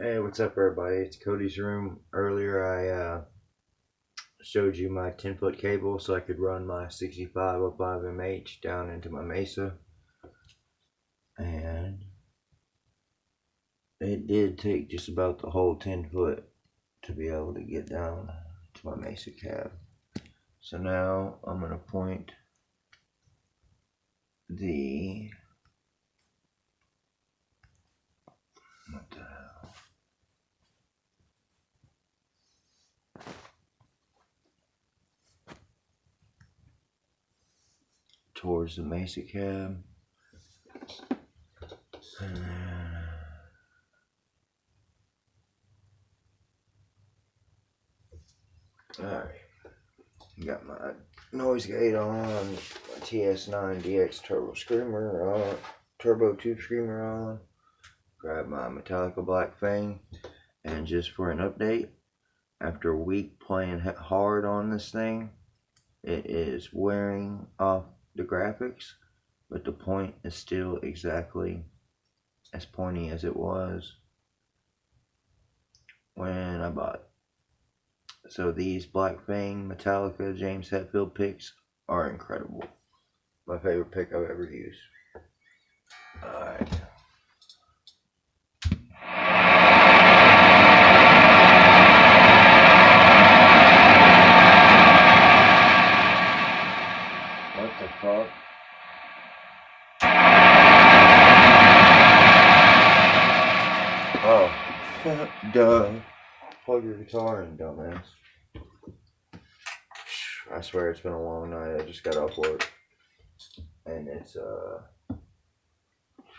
Hey, what's up, everybody? It's Cody's room. Earlier, I showed you my 10-foot cable so I could run my 6505 MH down into my mesa, and it did take just about the whole 10 foot to be able to get down to my mesa cab. So now I'm going to point the what the hell? Towards the mesa cab. Alright, got my noise gate on, my TS9DX turbo tube screamer on, grab my Metallica Black Fang, and just for an update, after a week playing hard on this thing, it is wearing off the graphics, but the point is still exactly as pointy as it was when I bought it. So these Black Fang Metallica James Hetfield picks are incredible. My favorite pick I've ever used. Alright. What the fuck? Oh. Duh. Plug your guitar in, dumbass. I swear it's been a long night. I just got off work. And it's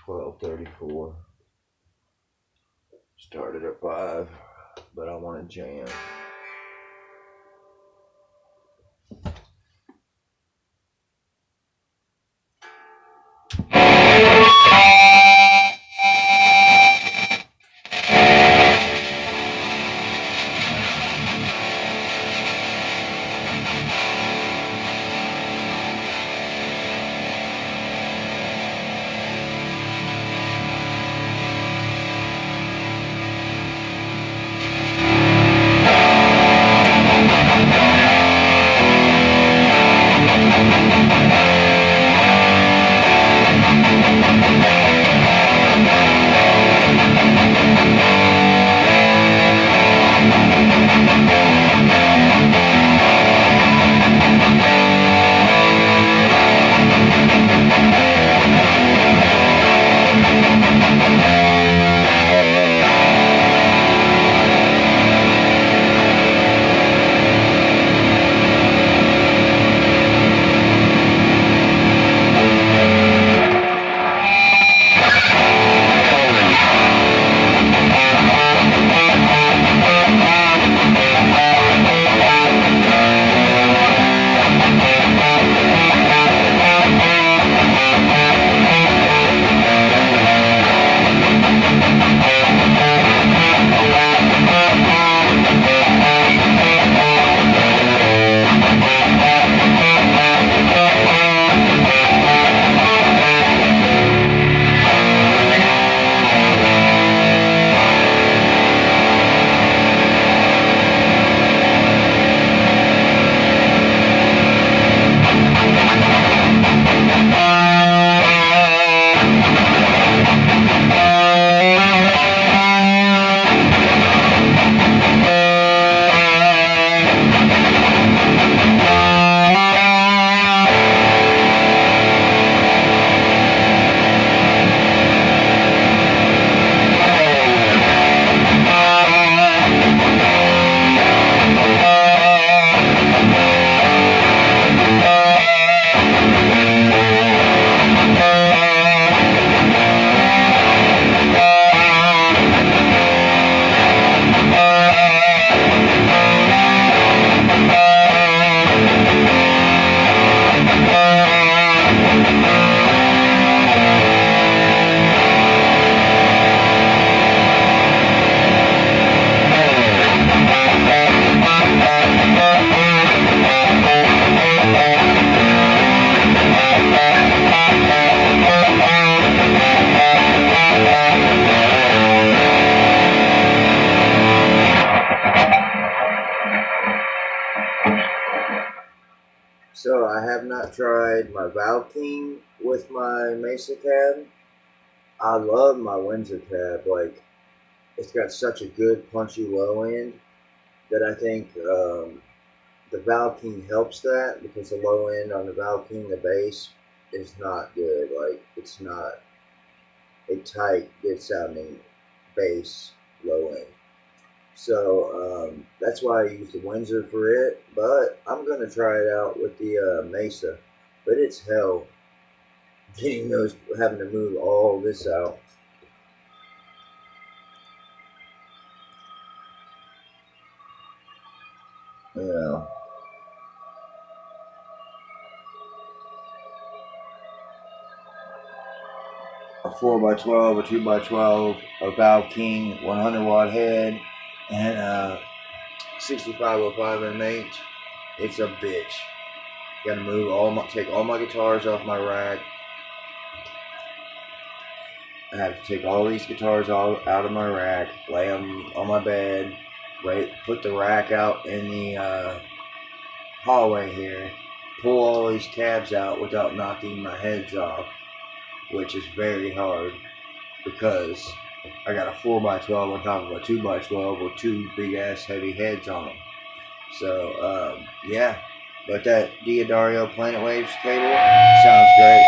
12:34. Started at 5, but I want to jam. I've tried my Valking with my Mesa cab. I love my Windsor cab. Like, it's got such a good punchy low end that I think the Valking helps that, because the low end on the Valking, the bass, is not good. Like, it's not a tight, good sounding bass low end. So that's why I use the Windsor for it. But I'm gonna try it out with the Mesa. But it's hell getting those, having to move all this out. You know, a 4x12, a 2x12, a Valking 100-watt head, and a 6505 MH. It's a bitch. Gotta move take all my guitars off my rack. I have to take all these guitars all out of my rack, lay them on my bed, put the rack out in the hallway here, pull all these cabs out without knocking my heads off, which is very hard because I got a 4x12 on top of a 2x12 with two big ass heavy heads on them. So yeah, but that Diodario Planet Waves cable sounds great.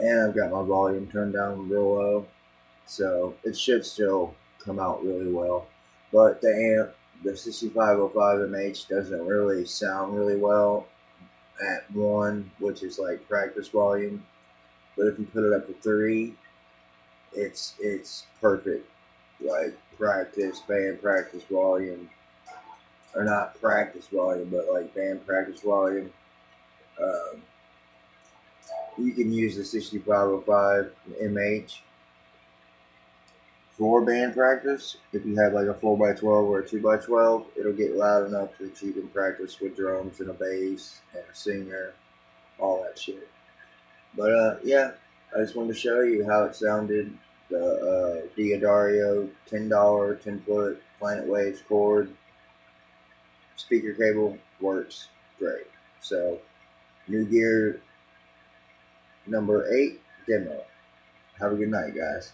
And I've got my volume turned down real low, so it should still come out really well. But the amp, the 6505 MH, doesn't really sound really well at 1, which is like practice volume. But if you put it up to 3, it's perfect. Like band practice volume, or not practice volume, but like band practice volume. Um, you can use the 6505 MH for band practice. If you have like a 4x12 or a 2x12, it'll get loud enough that you can practice with drums and a bass and a singer, all that shit. But yeah, I just wanted to show you how it sounded The Diodario $10 10-foot Planet Waves cord speaker cable works great. So, new gear number 8 demo. Have a good night, guys.